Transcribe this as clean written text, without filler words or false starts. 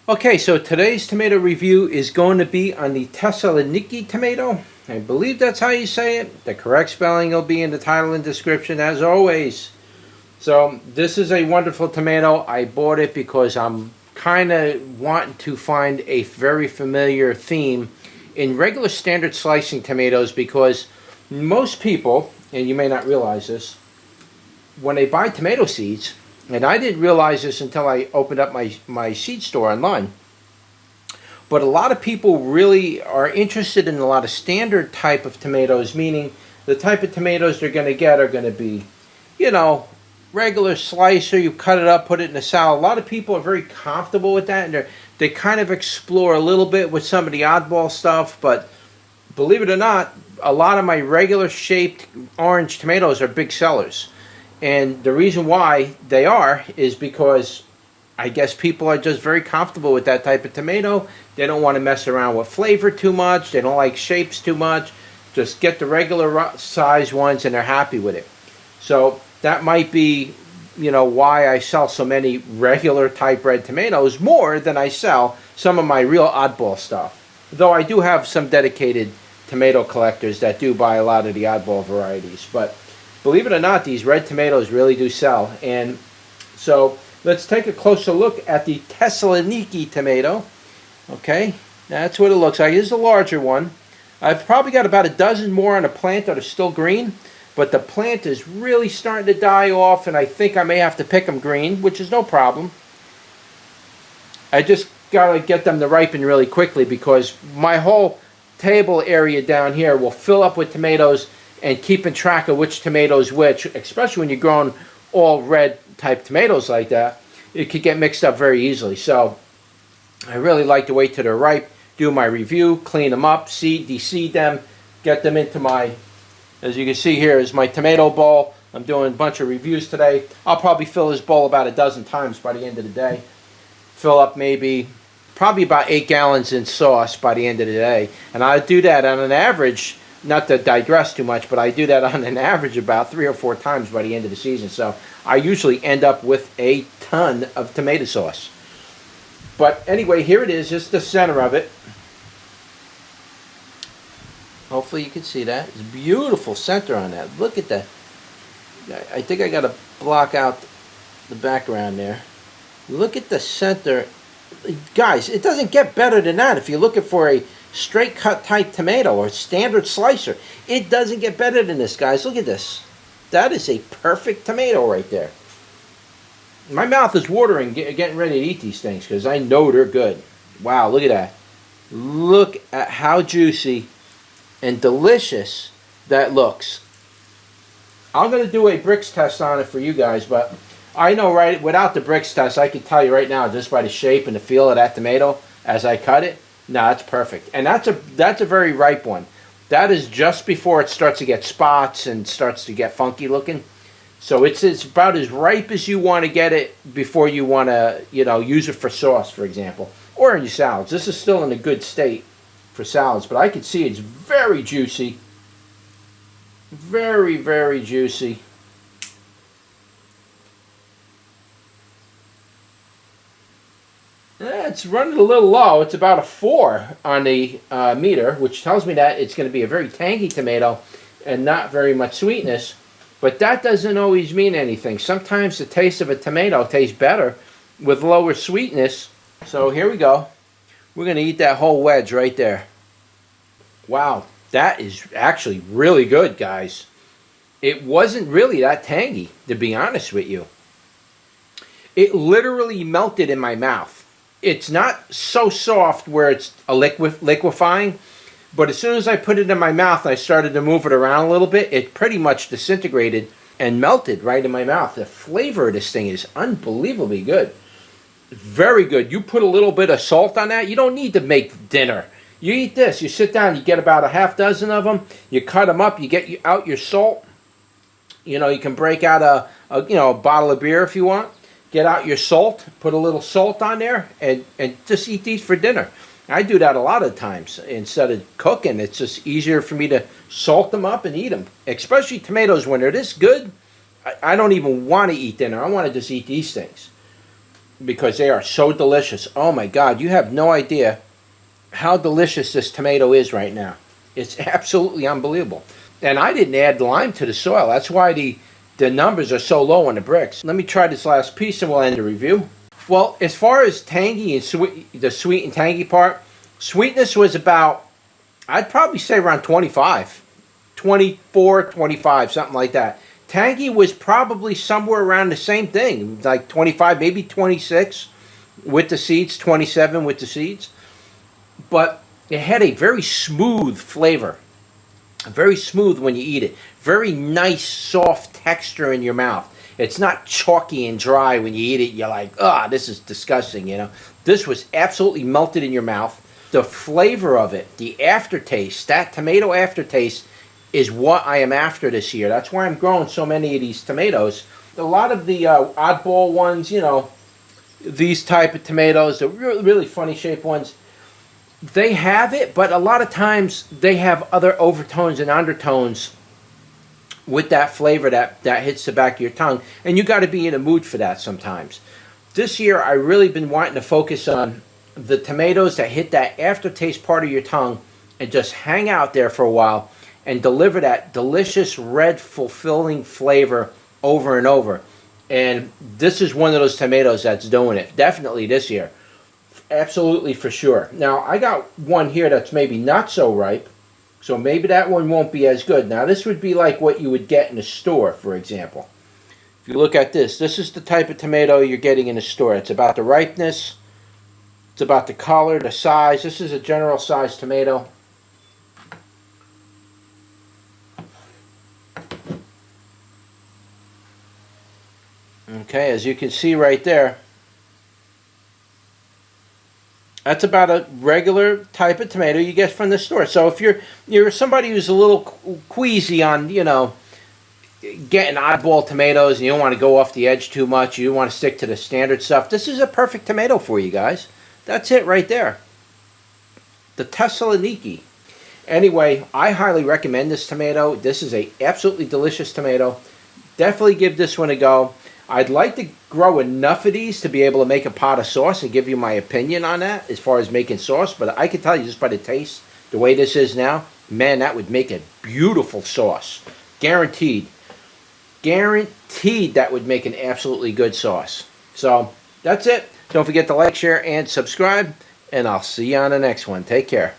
Okay, so today's tomato review is going to be on the Thessaloniki tomato. I believe that's how you say it. The correct spelling will be in the title and description as always. So this is a wonderful tomato. I bought it because I'm kind of wanting to find a very familiar theme in regular standard slicing tomatoes, because most people, and you may not realize this, when they buy tomato seeds, and I didn't realize this until I opened up my seed store online, but a lot of people really are interested in a lot of standard type of tomatoes, meaning the type of tomatoes they're going to get are going to be, regular slicer, you cut it up, put it in a salad. A lot of people are very comfortable with that, and they kind of explore a little bit with some of the oddball stuff, but believe it or not, a lot of my regular shaped orange tomatoes are big sellers. And the reason why they are is because I guess people are just very comfortable with that type of tomato. They don't want to mess around with flavor too much. They don't like shapes too much. Just get the regular size ones and they're happy with it. So that might be, why I sell so many regular type red tomatoes more than I sell some of my real oddball stuff. Though I do have some dedicated tomato collectors that do buy a lot of the oddball varieties. But believe it or not, these red tomatoes really do sell. And so let's take a closer look at the Thessaloniki tomato. Okay, that's what it looks like. This is a larger one. I've probably got about a dozen more on a plant that are still green, but the plant is really starting to die off, and I think I may have to pick them green, which is no problem. I just got to get them to ripen really quickly, because my whole table area down here will fill up with tomatoes, and keeping track of which tomatoes which, especially when you're growing all red type tomatoes like that, it could get mixed up very easily. So I really like to wait till they're ripe, do my review, clean them up, de-seed them, get them into my, as you can see here is my tomato bowl. I'm doing a bunch of reviews today. I'll probably fill this bowl about a dozen times by the end of the day. Fill up probably about 8 gallons in sauce by the end of the day. And I do that on an average, not to digress too much, but I do that on an average about 3 or 4 times by the end of the season. So I usually end up with a ton of tomato sauce. But anyway, here it is, just the center of it. Hopefully you can see that. It's a beautiful center on that. Look at that. I think I got to block out the background there. Look at the center. Guys, it doesn't get better than that. If you're looking for a straight cut type tomato or standard slicer, it doesn't get better than this, guys. Look at this. That is a perfect tomato right there. My mouth is watering getting ready to eat these things, because I know they're good. Wow, look at that. Look at how juicy and delicious that looks. I'm going to do a bricks test on it for you guys, but I know right without the bricks test, I can tell you right now, just by the shape and the feel of that tomato as I cut it, no, that's perfect. And that's a very ripe one. That is just before it starts to get spots and starts to get funky looking. So it's about as ripe as you want to get it before you want to, use it for sauce, for example, or in your salads. This is still in a good state for salads, but I can see it's very juicy. Very, very juicy. It's running a little low. It's about a 4 on the meter, which tells me that it's going to be a very tangy tomato and not very much sweetness. But that doesn't always mean anything. Sometimes the taste of a tomato tastes better with lower sweetness. So here we go. We're going to eat that whole wedge right there. Wow, that is actually really good, guys. It wasn't really that tangy, to be honest with you. It literally melted in my mouth. It's not so soft where it's a liquefying, but as soon as I put it in my mouth and I started to move it around a little bit, it pretty much disintegrated and melted right in my mouth. The flavor of this thing is unbelievably good. Very good. You put a little bit of salt on that. You don't need to make dinner. You eat this. You sit down, you get about a half dozen of them. You cut them up. You get out your salt. You can break out a bottle of beer if you want. Get out your salt, put a little salt on there, and just eat these for dinner. I do that a lot of times. Instead of cooking, it's just easier for me to salt them up and eat them. Especially tomatoes, when they're this good, I don't even want to eat dinner. I want to just eat these things. because they are so delicious. Oh my God, you have no idea how delicious this tomato is right now. It's absolutely unbelievable. And I didn't add lime to the soil. That's why the numbers are so low on the bricks. Let me try this last piece and we'll end the review. Well, as far as tangy and sweet, the sweet and tangy part, sweetness was about, I'd probably say around 25. 24, 25, something like that. Tangy was probably somewhere around the same thing, like 25, maybe 26 with the seeds, 27 with the seeds. But it had a very smooth flavor. Very smooth when you eat it. Very nice, soft texture in your mouth. It's not chalky and dry when you eat it. You're like, ah, this is disgusting, you know. This was absolutely melted in your mouth. The flavor of it, the aftertaste, that tomato aftertaste is what I am after this year. That's why I'm growing so many of these tomatoes. A lot of the oddball ones, you know, these type of tomatoes, the really funny shaped ones, they have it, but a lot of times they have other overtones and undertones with that flavor that hits the back of your tongue, and you got to be in a mood for that sometimes. This year, I really been wanting to focus on the tomatoes that hit that aftertaste part of your tongue and just hang out there for a while and deliver that delicious red fulfilling flavor over and over. And this is one of those tomatoes that's doing it, definitely this year. Absolutely, for sure. Now, I got one here that's maybe not so ripe, so maybe that one won't be as good. Now, this would be like what you would get in a store, for example. If you look at this, this is the type of tomato you're getting in a store. It's about the ripeness, it's about the color, the size. This is a general size tomato. Okay, as you can see right there, that's about a regular type of tomato you get from the store. So if you're somebody who's a little queasy on, you know, getting oddball tomatoes and you don't want to go off the edge too much, you want to stick to the standard stuff, this is a perfect tomato for you guys. That's it right there. The Thessaloniki. Anyway, I highly recommend this tomato. This is a absolutely delicious tomato. Definitely give this one a go. I'd like to grow enough of these to be able to make a pot of sauce and give you my opinion on that as far as making sauce. But I can tell you just by the taste, the way this is now, man, that would make a beautiful sauce. Guaranteed. Guaranteed that would make an absolutely good sauce. So, that's it. Don't forget to like, share, and subscribe. And I'll see you on the next one. Take care.